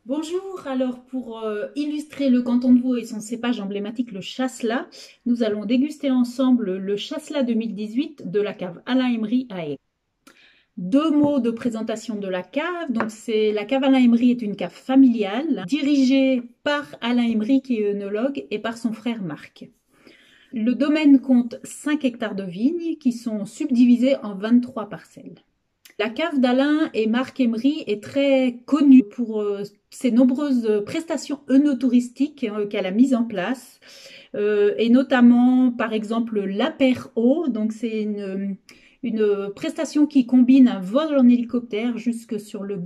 Bonjour, alors pour illustrer le canton de Vaud et son cépage emblématique, le chasselas, nous allons déguster ensemble le chasselas 2018 de la cave Alain Emery à Aix. Deux mots de présentation de la cave. Donc la cave Alain Emery est une cave familiale dirigée par Alain Emery qui est œnologue et par son frère Marc. Le domaine compte 5 hectares de vignes qui sont subdivisés en 23 parcelles. La cave d'Alain et Marc Emery est très connue pour ses nombreuses prestations œnotouristiques qu'elle a mises en place, et notamment par exemple l'apéro. Donc c'est une prestation qui combine un vol en hélicoptère jusque sur le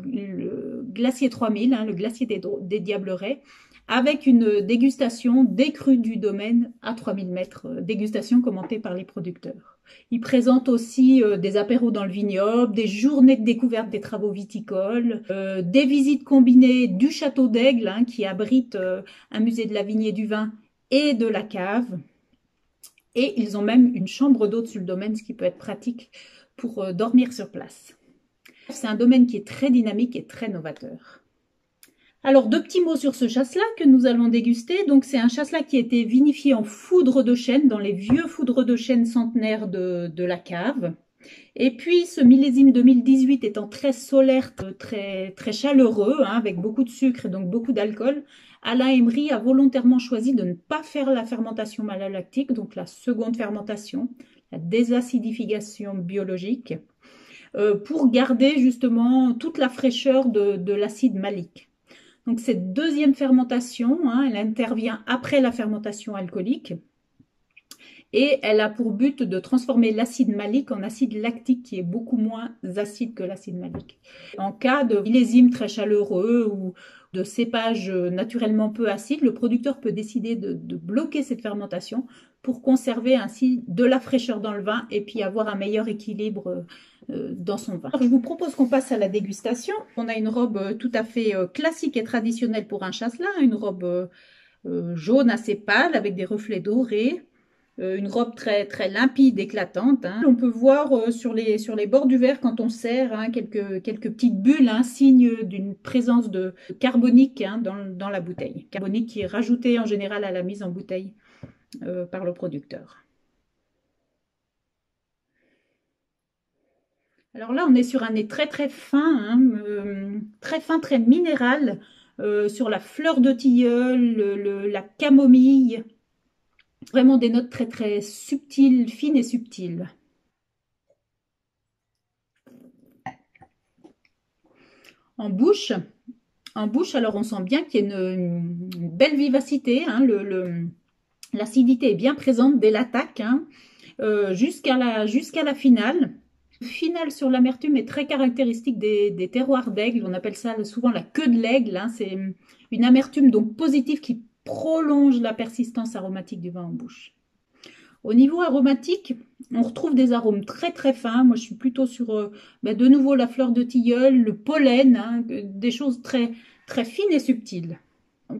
glacier 3000, le glacier des Diablerets, avec une dégustation des crus du domaine à 3000 mètres, dégustation commentée par les producteurs. Il présente aussi des apéros dans le vignoble, des journées de découverte des travaux viticoles, des visites combinées du château d'Aigle, qui abrite un musée de la vigne et du vin et de la cave. Et ils ont même une chambre d'hôte sur le domaine, ce qui peut être pratique pour dormir sur place. C'est un domaine qui est très dynamique et très novateur. Alors, deux petits mots sur ce chasselas que nous allons déguster. Donc, c'est un chasselas qui a été vinifié en foudre de chêne, dans les vieux foudres de chêne centenaires de la cave. Et puis, ce millésime 2018 étant très solaire, très chaleureux, avec beaucoup de sucre et donc beaucoup d'alcool, Alain Emery a volontairement choisi de ne pas faire la fermentation malolactique, donc la seconde fermentation, la désacidification biologique, pour garder justement toute la fraîcheur de l'acide malique. Donc cette deuxième fermentation, elle intervient après la fermentation alcoolique et elle a pour but de transformer l'acide malique en acide lactique qui est beaucoup moins acide que l'acide malique. En cas de millésime très chaleureux ou de cépage naturellement peu acide, le producteur peut décider de bloquer cette fermentation pour conserver ainsi de la fraîcheur dans le vin et puis avoir un meilleur équilibre dans son vin. Alors, je vous propose qu'on passe à la dégustation. On a une robe tout à fait classique et traditionnelle pour un chasselas, une robe jaune assez pâle avec des reflets dorés. Une robe très limpide, éclatante. On peut voir sur les bords du verre, quand on sert, quelques petites bulles, signe d'une présence de carbonique dans la bouteille. Carbonique qui est rajouté en général à la mise en bouteille par le producteur. Alors là, on est sur un nez très fin, très minéral, sur la fleur de tilleul, la camomille. Vraiment des notes très subtiles, fines et subtiles. En bouche, alors on sent bien qu'il y a une belle vivacité. L'acidité est bien présente dès l'attaque, jusqu'à la finale. Finale sur l'amertume est très caractéristique des terroirs d'Aigle. On appelle ça souvent la queue de l'aigle. C'est une amertume donc positive qui prolonge la persistance aromatique du vin en bouche. Au niveau aromatique, on retrouve des arômes très fins. Moi, je suis plutôt sur de nouveau la fleur de tilleul, le pollen, des choses très fines et subtiles.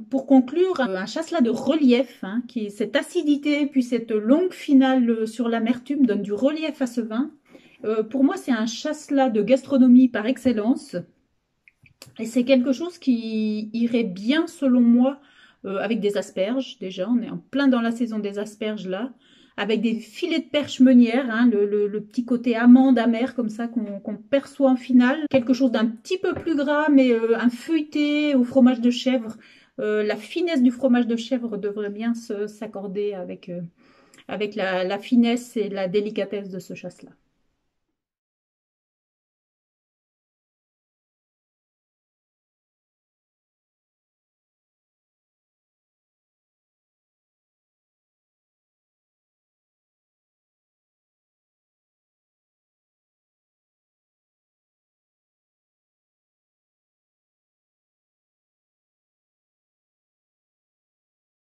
Pour conclure, un chasselas de relief, cette acidité puis cette longue finale sur l'amertume donne du relief à ce vin. Pour moi, c'est un chasselas de gastronomie par excellence. Et c'est quelque chose qui irait bien, selon moi, avec des asperges. Déjà, on est en plein dans la saison des asperges là. Avec des filets de perche meunière, le petit côté amande amère comme ça qu'on perçoit en finale. Quelque chose d'un petit peu plus gras, mais un feuilleté au fromage de chèvre. La finesse du fromage de chèvre devrait bien s'accorder avec la finesse et la délicatesse de ce chasselas.